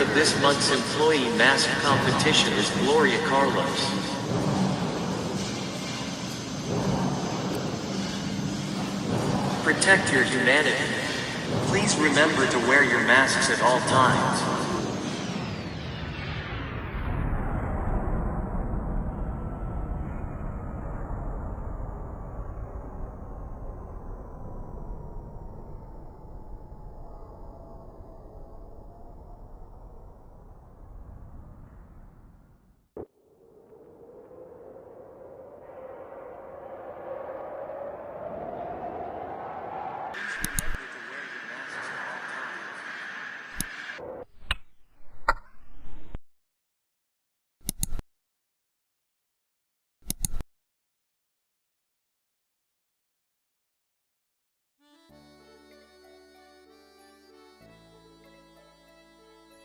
winner of this month's employee mask competition is Gloria Carlos. Protect your humanity. Please remember to wear your masks at all times.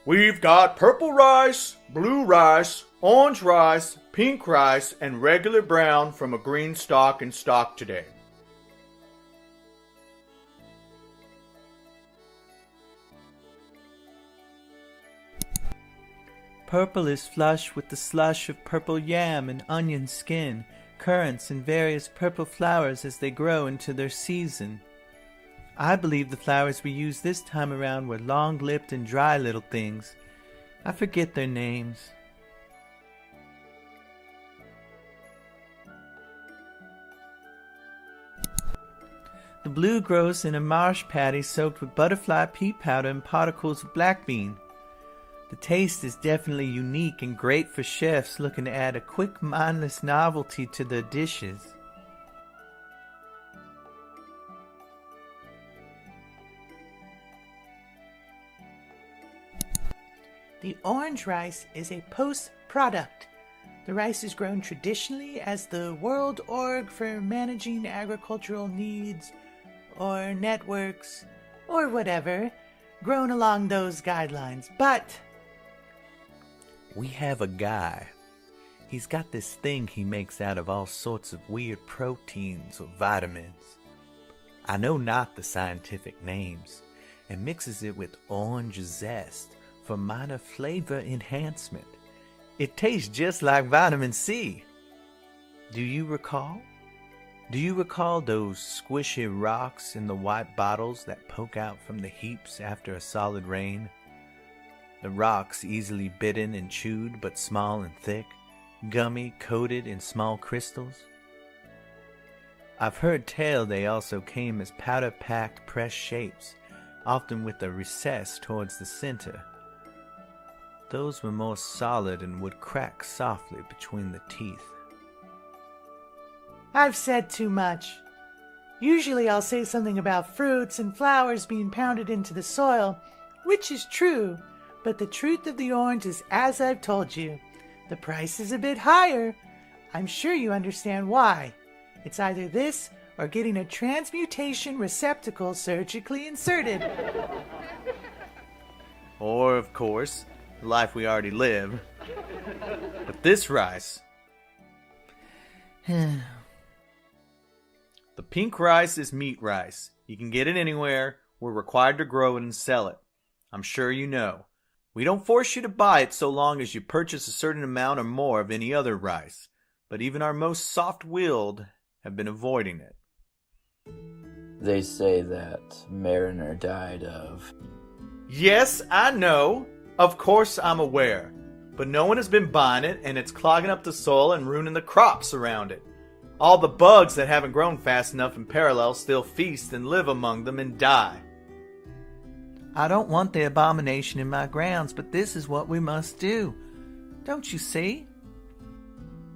We've got purple rice, blue rice, orange rice, pink rice, and regular brown from a green stalk in stock today. Purple is flush with the slush of purple yam and onion skin, currants and various purple flowers as they grow into their season. I believe the flowers we used this time around were long-lipped and dry little things. I forget their names. The blue grows in a marsh paddy soaked with butterfly pea powder and particles of black bean. The taste is definitely unique and great for chefs looking to add a quick, mindless novelty to their dishes. The orange rice is a post-product. The rice is grown traditionally as the World Org for Managing Agricultural Needs, or networks, or whatever, grown along those guidelines. But we have a guy. He's got this thing he makes out of all sorts of weird proteins or vitamins. I know not the scientific names, and mixes it with orange zest for minor flavor enhancement. It tastes just like vitamin C. Do you recall? Do you recall those squishy rocks in the white bottles that poke out from the heaps after a solid rain? The rocks easily bitten and chewed, but small and thick, gummy, coated in small crystals. I've heard tell they also came as powder-packed pressed shapes, often with a recess towards the center. Those were more solid and would crack softly between the teeth. I've said too much. Usually I'll say something about fruits and flowers being pounded into the soil, which is true, but the truth of the orange is as I've told you. The price is a bit higher. I'm sure you understand why. It's either this or getting a transmutation receptacle surgically inserted. Or, of course, the life we already live. But this rice... The pink rice is meat rice. You can get it anywhere. We're required to grow it and sell it. I'm sure you know. We don't force you to buy it so long as you purchase a certain amount or more of any other rice. But even our most soft-willed have been avoiding it. They say that Mariner died of... Yes, I know. Of course I'm aware. But no one has been buying it, and it's clogging up the soil and ruining the crops around it. All the bugs that haven't grown fast enough in parallel still feast and live among them and die. I don't want the abomination in my grounds, but this is what we must do. Don't you see?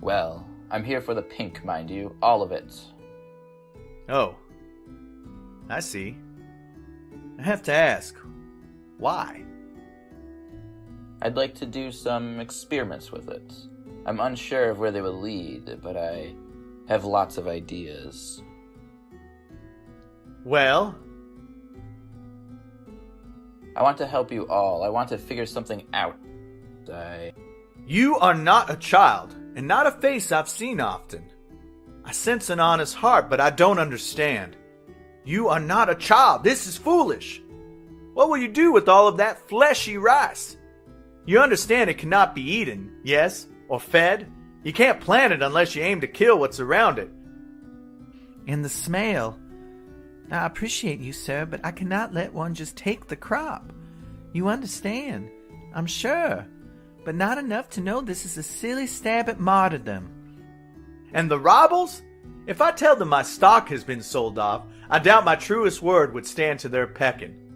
Well, I'm here for the pink, mind you. All of it. Oh. I see. I have to ask, why? I'd like to do some experiments with it. I'm unsure of where they will lead, but I have lots of ideas. Well? I want to help you all. I want to figure something out. You are not a child, and not a face I've seen often. I sense an honest heart, but I don't understand. You are not a child. This is foolish. What will you do with all of that fleshy rice? You understand it cannot be eaten, yes? Or fed? You can't plant it unless you aim to kill what's around it. And the smell. I appreciate you, sir, but I cannot let one just take the crop. You understand, I'm sure, but not enough to know this is a silly stab at martyrdom. And the robbles? If I tell them my stock has been sold off, I doubt my truest word would stand to their pecking.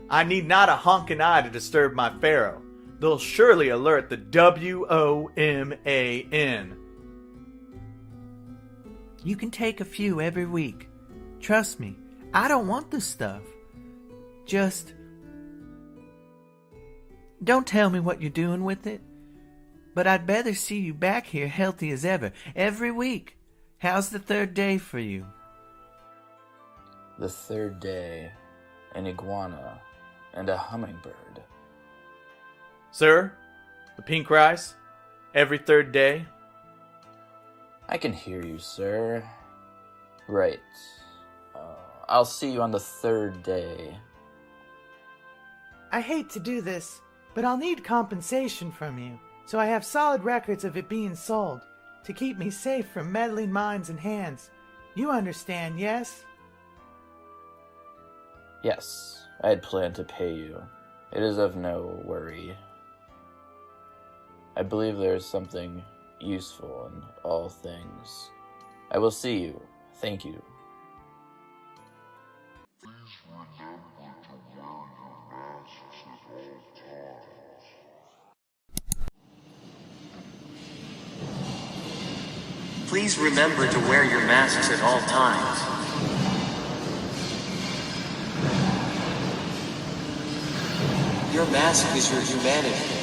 I need not a honking eye to disturb my pharaoh. They'll surely alert the WOMAN. You can take a few every week. Trust me, I don't want this stuff. Just don't tell me what you're doing with it. But I'd better see you back here healthy as ever, every week. How's the third day for you? The third day, an iguana and a hummingbird. Sir, the pink rice, every third day. I can hear you, sir. Right. I'll see you on the third day. I hate to do this, but I'll need compensation from you, so I have solid records of it being sold, to keep me safe from meddling minds and hands. You understand, yes? Yes, I had planned to pay you. It is of no worry. I believe there is something useful in all things. I will see you. Thank you. Please remember to wear your masks at all times. Your mask is your humanity.